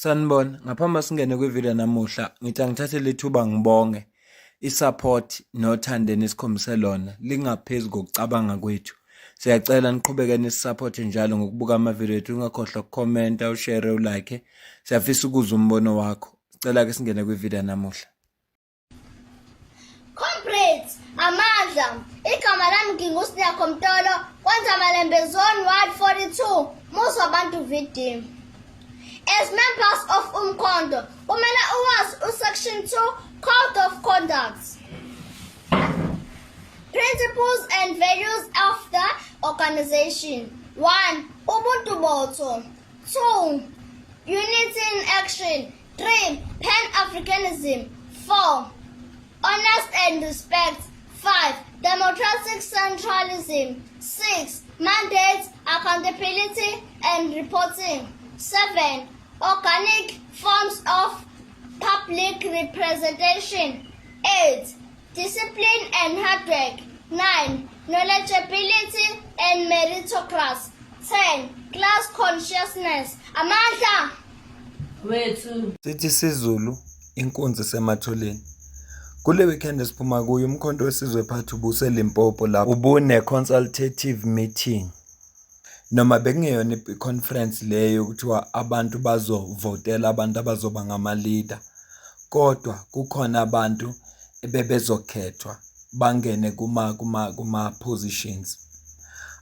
Sanibona, ngaphambi singene kwivideo namuhla, ngithi angithathe lethuba ngibonge i-support nothando enikhombise lona lingaphezu kokucabanga kwethu. Siyacela niqhubeke nisupporte njalo ngokubuka amavideo ethu, ungakhohlwa ukukhomenta, ushare, ulike. Siyafisa ukuzwa umbono wakho. Sicela ke singene kwivideo namuhla. Comrades, amandla. Igama lami nginguSiyakho Mtolo, kwenza Malembe Zone Ward 42, Musa Abantu VD. As members of Umkhonto, kumele uwazi Section 2 Code of Conduct. Principles and values of the organization. 1. Ubuntu botho. 2. Unity in action. 3. Pan-Africanism. 4. Honest and respect. 5. Democratic centralism. 6. Mandate, accountability and reporting. 7. Organic forms of public representation. 8. Discipline and hard work. 9. Knowledgeability and meritocracy. 10. Class consciousness. Amandla. Wethu Sithi siZulu, inkunzi sematholeni. Kule weekend esiphuma kuyo umkhonto wesizwe phathi ubuse Limpopo lapho ubune consultative meeting. Noma bekungeyona i-conference leyo kuthiwa abantu bazovotela abantu abazoba ngama leader. Kodwa kukhona abantu ebebezokhethwa bangene kuma positions.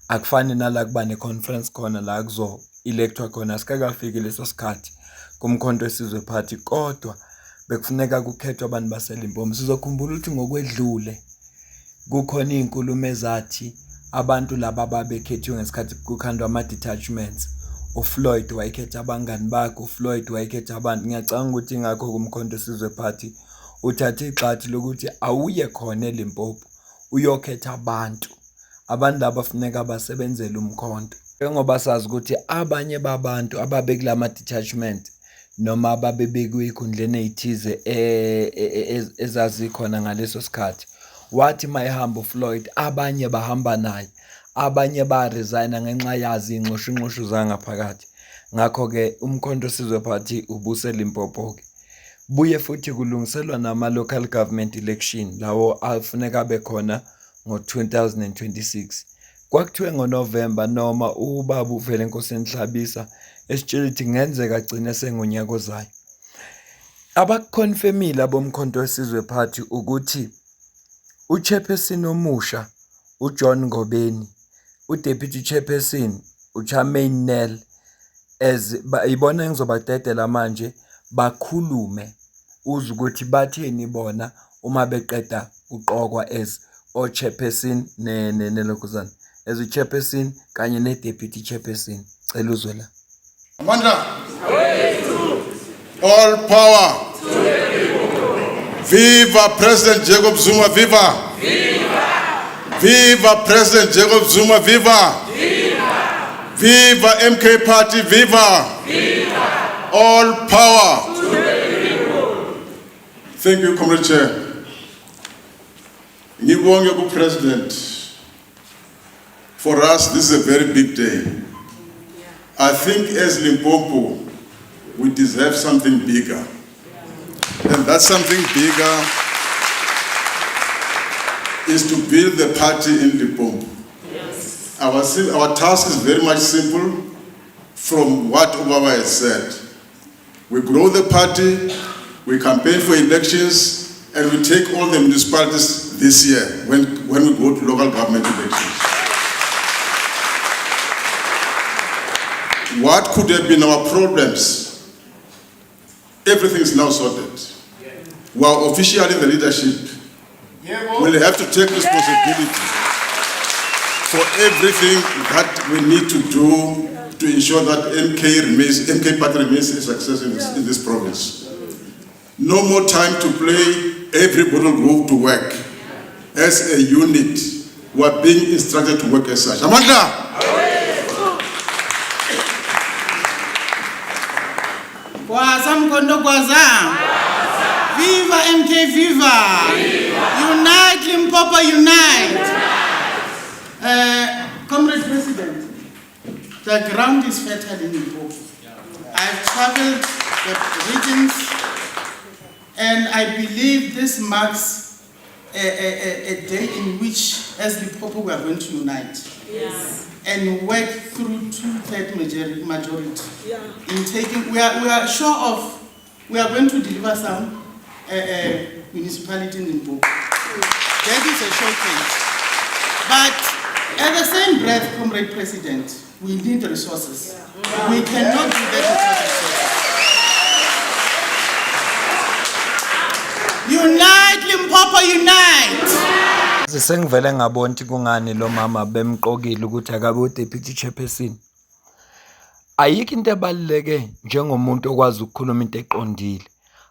Akufani nala kuba ne-conference khona la kuzo electwa khona, sikakafiki leso sikhathi kumkhonto wesizwe phathi, kodwa bekufuneka kukhethwa abantu baseLimpopo. Sizokhumbula ukuthi ngokwedlule kukhona izinkulumo ezathi abantu laba babekhethiwe ngesikhathi kukhandwa ama-detachments. uFloyd wayekhetha abangani bakhe, uFloyd wayekhetha abantu. Ngiyacanga ukuthi ingakho kumkhonto wesizwe phathi uthathe igxathi lokuthi awuye khona eLimpopo uyokhetha abantu laba funeka basebenzele umkhonto. Ngoba sazi ukuthi abanye babantu ababekulama detachment noma ababebekwe ikhundleni ezithize ezazikhona ngaleso sikhathi, wathi mayehamba uFloyd abanye bahamba naye, abanye ba-resigna ngenxa yazi inxushunxushu zangaphakathi. Ngakho ke umkhonto wesizwe phathi ubuse Limpopo ke. Buye futhi kulungiselwa nama-local government election lawo afuneka abe khona ngo-2026. Kwakuthiwe ngoNovember noma ubaba uvele Nkosini Hlabisa esitshela ukuthi ngenzeka agcine sengunyaka ozayo. Abakuconfirmile abomkhonto wesizwe phathi ukuthi uchairperson omusha uJohn Ngobeni, udeputy chairperson uCharmaine Nel, ibona engizobadedela manje bakhulume uzwe ukuthi bathini bona uma beqeda uqokwa as o-chairperson nelokuzana as u-chairperson kanye ne-deputy chairperson. Cela uzwe la. Amandla. All power. Viva President Jacob Zuma, viva. Viva President Jacob Zuma, viva. Viva MK Party, viva. All power. Thank you, Comrade Chair. Ngibonge ku President. For us, this is a very big day. I think as Limpopo, we deserve something bigger. And that something bigger is to build the party in Limpopo. Yes. Our task is very much simple from what Obama has said. We grow the party, we campaign for elections, and we take all the municipalities this year when we go to local government elections. What could have been our problems? Everything is now sorted. We are officially the leadership. We'll have to take responsibility for everything that we need to do to ensure that MK Party remains a success in this province. No more time to play. Everybody will go to work as a unit. We are being instructed to work as such. Amandla! Kwaza mkhonto kwaza. Viva MK, viva. Unite Limpopo, unite. Comrade President, the ground is fertile in Limpopo. I've traveled the regions, and I believe this marks a day in which, as Limpopo, we are going to unite. Yes. And work through two-third majority. Yeah. In taking, we are sure of, we are going to deliver some municipality in Limpopo. That is a showcase. But at the same breath, Comrade President, we need the resources. Yeah. We cannot do that without resources. Unite, Limpopo, unite! Sengivele ngabona ukuthi kungani lo mama bemqokile ukuthi akabe uDeputy Chairperson. Ayikho into ebaluleke njengomuntu okwazi ukukhuluma into eqondile.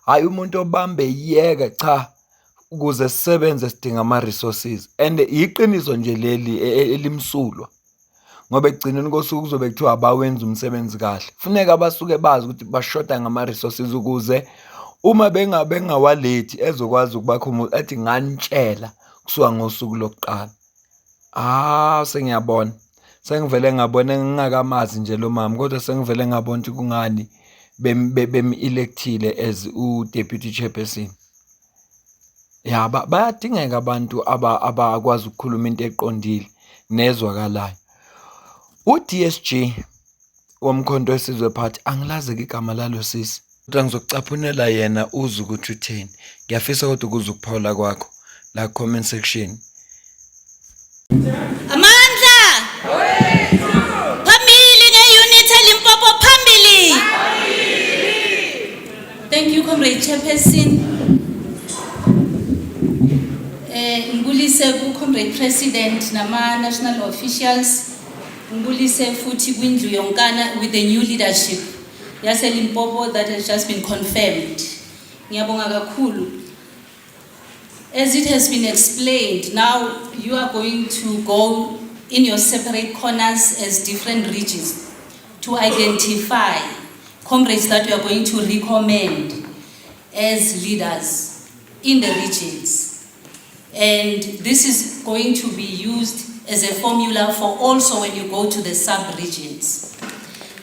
Hayi umuntu obambe yeke cha ukuze sisebenze sidinga ama resources and iqiniso nje leli elimsulwa. Ngoba egcineni kosuku kuzobe kuthiwa abawenza umsebenzi kahle. Kufuneka abasuke bazi ukuthi bashoda ngama resources ukuze uma bengawalethi ezokwazi ukubakhumula athi nganitshela kusuka ngosuku lokuqala. Sengiyabona. Sengivele ngabona ngingakamazi nje lo mama kodwa sengivele ngabona ukuthi kungani bem-electile as u-Deputy Chairperson. Ya bayadingeka abantu abakwazi ukukhuluma into eqondile nezwakalayo. U-DSG womkhonto wesizwe party angilazi igama lalo sisi. Kodwa ngizokucaphunela yena uze ukuthi uthini. Ngiyafisa kodwa ukuze ukuphawula kwakho la comment section. Amandla! Phambili nge-unit eLimpopo phambili! Thank you, Comrade Chairperson. Ngibulise ku-Comrade President nama-national officials. Ngibulise futhi kwindlu yonkana with the new leadership yaseLimpopo that has just been confirmed. Ngiyabonga kakhulu. As it has been explained, now you are going to go in your separate corners as different regions to identify comrades that you are going to recommend as leaders in the regions. And this is going to be used as a formula for also when you go to the sub-regions.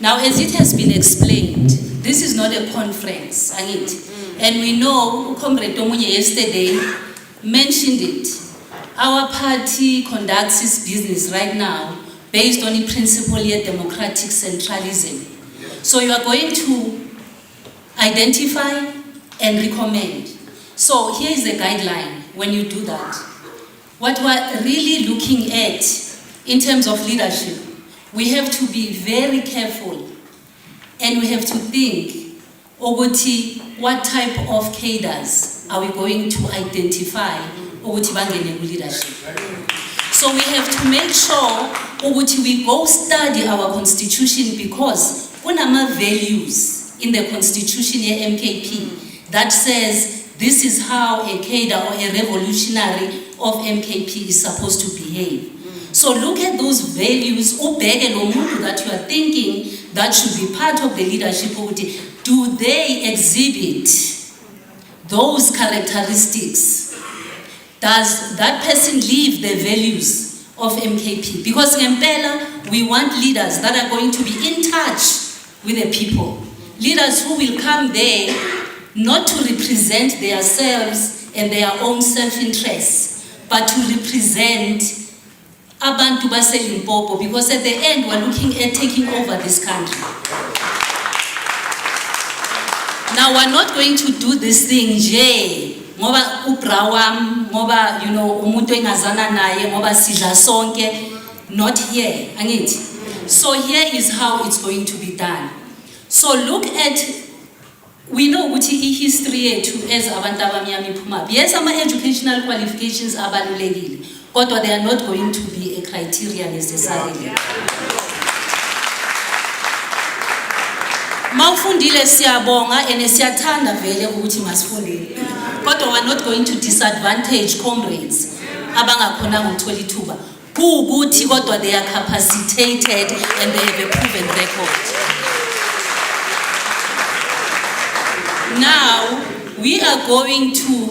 Now, as it has been explained, this is not a conference, and we know Comrade Tomunye yesterday mentioned it. Our party conducts its business right now based on the principle of democratic centralism. So you are going to identify and recommend. So here is the guideline when you do that. What we are really looking at in terms of leadership, we have to be very careful and we have to think, what type of cadres are we going to identify leadership? So we have to make sure we go study our constitution because kunama values in the constitution of MKP that says this is how a cadre or a revolutionary of MKP is supposed to behave. So look at those values that you are thinking that should be part of the leadership. Do they exhibit those characteristics? Does that person live the values of MKP? Because in Mpela, we want leaders that are going to be in touch with the people. Leaders who will come there not to represent themselves and their own self-interests, but to represent abantu baseLimpopo, because at the end we're looking at taking over this country. Now we're not going to do this thing ngoba ubrawam ngoba umuntu engazana naye ngoba sidla sonke, not here, angithi. So here is how it's going to be done. So look at, we know ukuthi history yethu as abantu abamnyama iphuma. Yes, ama educational qualifications abalulekile, kodwa they are not going to be a criteria necessarily. Mawufundile siyabonga and siyathanda vele ukuthi masifundile. Kodwa we are not going to disadvantage comrades abangakhona ukuthola ithuba. Kuukuthi kodwa they are capacitated and they have a proven record. Now we are going to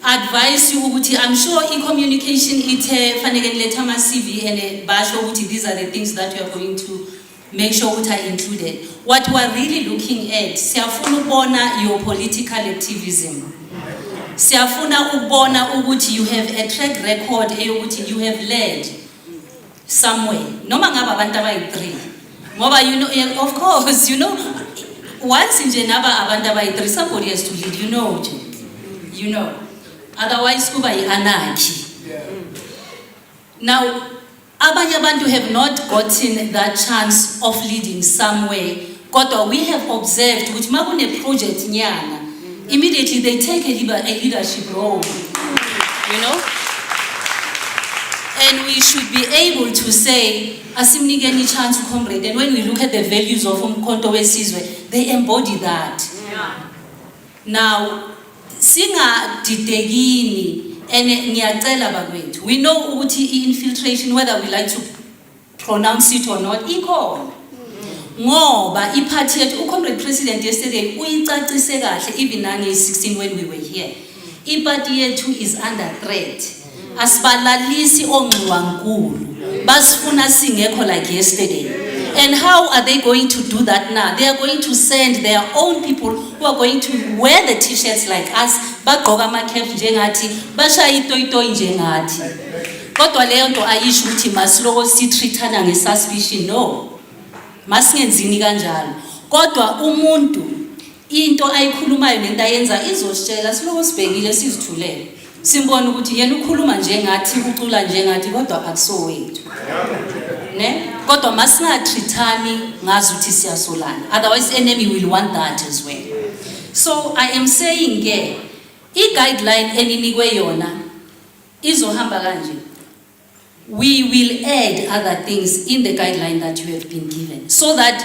advise you ukuthi, I'm sure in communication ithe fanele niletha ama CV and basho ukuthi these are the things that you are going to make sure ukuthi are included. What we are really looking at, siyafuna ukubona your political activism. Siyafuna ukubona ukuthi you have a track record eyokuthi you have led somewhere. Noma ngaba abantu abayi-3. Ngoba you know, of course, you know, once nje naba abantu abayi-3, somebody has to lead, you know. Otherwise kuba yi-anarchy. Now, abanye abantu have not gotten that chance of leading somewhere. Kodwa we have observed ukuthi makune project nyana, immediately they take a leadership role, you know. And we should be able to say, asimnikeni chance comrade. And when we look at the values of Umkhonto weSizwe, they embody that. Yeah. Now, singa didegini. And ngiyacela bakwethu, we know ukuthi infiltration, whether we like to pronounce it or not, ikhona. Ngoba iphathi yethu uComrade President yesterday uyicacise kahle even nange 16 when we were here. Iphathi yethu is under threat. Asibalalisi onxiwankulu. Basifuna singekho like yesterday. And how are they going to do that now? They are going to send their own people who are going to wear the t-shirts like us, bagqoka ama-cap njengathi, bashaya itoyitoyi njengathi. Kodwa leyo nto ayisho ukuthi masiloko sitreatana ngesuspicion, no. Masingenzini kanjalo. Kodwa umuntu into ayikhulumayo nento ayenza izositshela siloko sibhekile sizithulele. Simbona ukuthi yena ukhuluma njengathi, ucula njengathi, kodwa akusowethu. Ne? Kodwa masingatrithani ngazi ukuthi siyasolana. Otherwise enemy will want that as well. So I am saying ke i-guideline eninikwe yona izohamba kanje. We will add other things in the guideline that you have been given, so that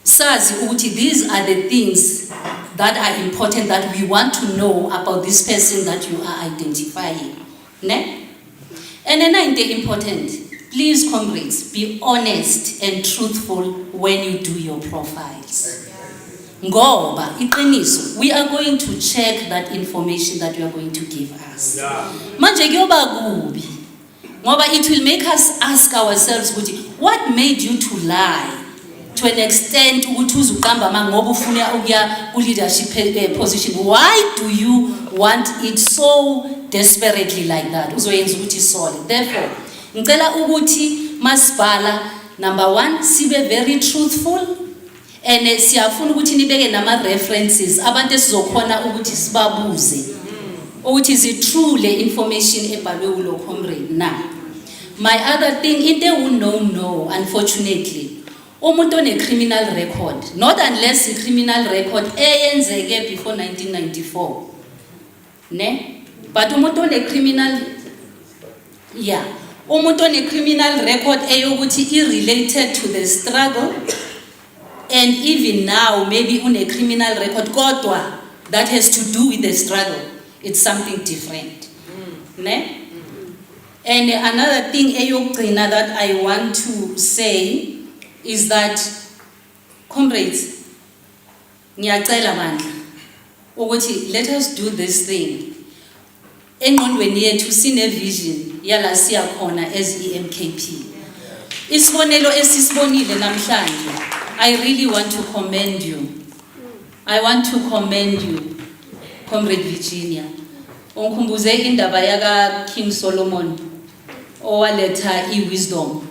sazi ukuthi these are the things that are important that we want to know about this person that you are identifying. Ne? And another important, please comrades, be honest and truthful when you do your profiles. Ngoba iqiniso, we are going to check that information that you are going to give us. Manje kuyoba kubi. Ngoba it will make us ask ourselves what made you to lie to an extent ukuthi uzuqamba mangoba ufuna ukuya ku leadership position. Why do you want it so desperately like that? Uzoyenza ukuthi isole. Therefore, ngicela ukuthi masibhala, number 1, sibe very truthful, and siyafuna ukuthi nibeke nama references abantu esizokhona ukuthi sibabuze ukuthi is it true le information ebhalwe ulo comrade na. My other thing, into no, unfortunately, umuntu one criminal record, not unless a criminal record eyenzeke before 1994, ne? But umuntu one criminal, yeah, umuntu one criminal record eyokuthi related to the struggle, and even now maybe on a criminal record kodwa that has to do with the struggle, it's something different. Ne? And another thing eyokugcina that I want to say is that, comrades, ngiyacela bandla ukuthi let us do this thing. Engqondweni yethu sine vision yala siya khona as eMKP. Isibonelo esisibonile namhlanje, I really want to commend you. I want to commend you, Comrade Virginia. Unkhumbuze indaba yaka King Solomon owaletha iwisdom.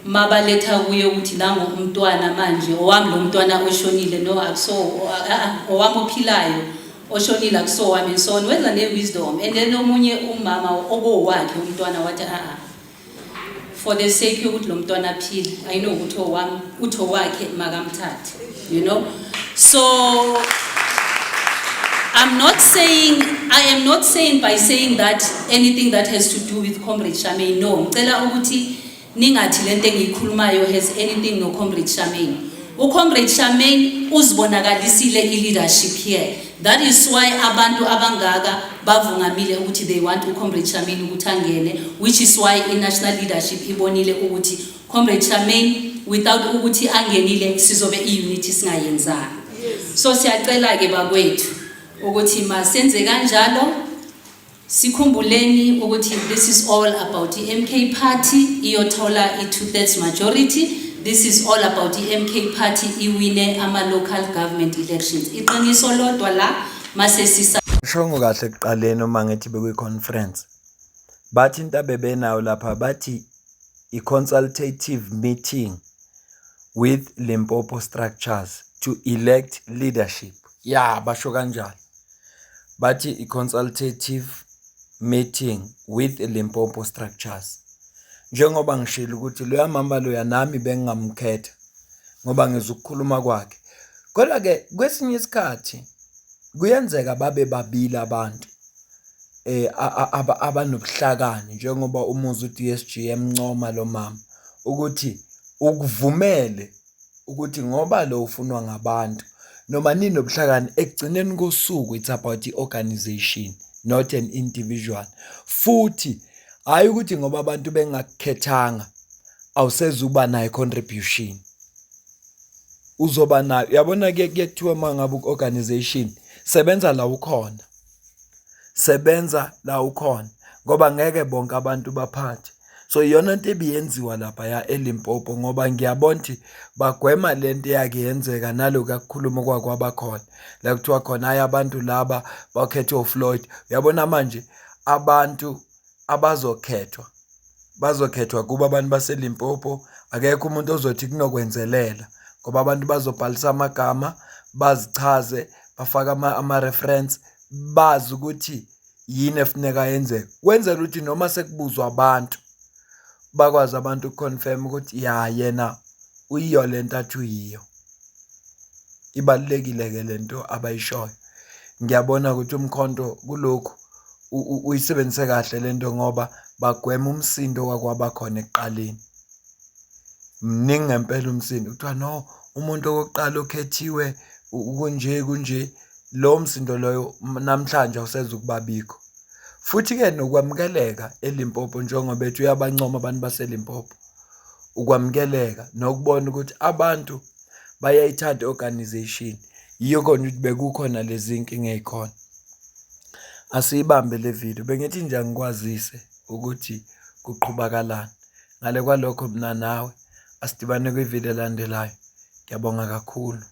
Mabaletha kuye ukuthi nango umntwana manje owami lo mntwana oshonile no akuso owami ophilayo oshonile akuso wami so wenza ne wisdom, and then omunye umama okowakhe umntwana wathi for the sake yokuthi lo mntwana aphile, I know ukuthi owami utho wakhe makamthathe, you know. So I am not saying by saying that anything that has to do with Comrade Charmaine, no. Ngicela ukuthi ningathi lento engiyikhulumayo has anything no Comrade Charmaine. uComrade Charmaine uzibonakalisile i-leadership here. That is why abantu abangaka bavungamile ukuthi they want uComrade Charmaine ukuthi angene, which is why i-national leadership ibonile ukuthi Comrade Charmaine without ukuthi angenile sizobe i-unity singayenzanga. So siyacela ke bakwethu ukuthi masenze kanjalo, sikhumbuleni ukuthi this is all about the MK party iyothola i 2/3 majority. this is all about the MK party iwine ama-local government elections. Iqiniso lodwa la mase sisa Shongo kahle ekuqaleni uma ngithi bekwi-conference. Bathi into abebenayo lapha bathi i-consultative meeting with Limpopo structures to elect leadership. Ya, basho kanjalo. Bathi i-consultative meeting with Limpopo structures. Njengoba ngishilo ukuthi loya mama loya nami bengingamkhetha ngoba ngizokukhuluma kwakhe. Kodwa ke kwesinye isikhathi kuyenzeka babe babili abantu abanobuhlakani njengoba umuzi uDSG emncoma lo mama ukuthi ukuvumele ukuthi ngoba lo ufunwa ngabantu noma ninobuhlakani ekugcineni kosuku it's about the organization not an individual futhi hayi ukuthi ngoba abantu bengakukhethanga awusezuba nayo contribution uzoba nayo yabona kuyekuthiwa mangabe ku-organization sebenza la ukhona ngoba ngeke bonke abantu baphathe so iyona into ebiyenziwa lapha ya eLimpopo ngoba ngiyabona ukuthi bagwema lento yake yenzeka naloku akukhuluma kwakwabakhona la kuthiwa khona hayi abantu laba bakhethwa uFloyd uyabona manje abantu bazokhethwa kuba abantu baseLimpopo akekho umuntu ozothi kunokwenzelela ngoba abantu bazobhalisa amagama bazichaze bafaka ama-reference bazi ukuthi yini efuneka yenzeke kwenzela ukuthi noma sekubuzwa abantu bakwazi abantu ukuconfirm ukuthi ya yena uyiyo lento athi uyiyo ibalulekile ke lento abayishoyo ngiyabona ukuthi umkhonto kulokhu uyisebenzise kahle lento ngoba bagwema umsindo wakwabakhona ekuqaleni mningi ngempela umsindo kuthiwa no umuntu okokuqala okhethiwe kunje lo msindo loyo namhlanje awusezukubabikho futhi ke nokwamukeleka eLimpopo njengoba bethu uyabancoma abantu baseLimpopo ukwamukeleka nokubona ukuthi abantu bayayithanda organization yiyo khona ukuthi bekukhona lezi inkinga ezikhona asiyibambe le video bengithi nje angikwazise ukuthi kuqhubakalana ngale kwalokho mina nawe asidibane kwivideo elandelayo ngiyabonga kakhulu.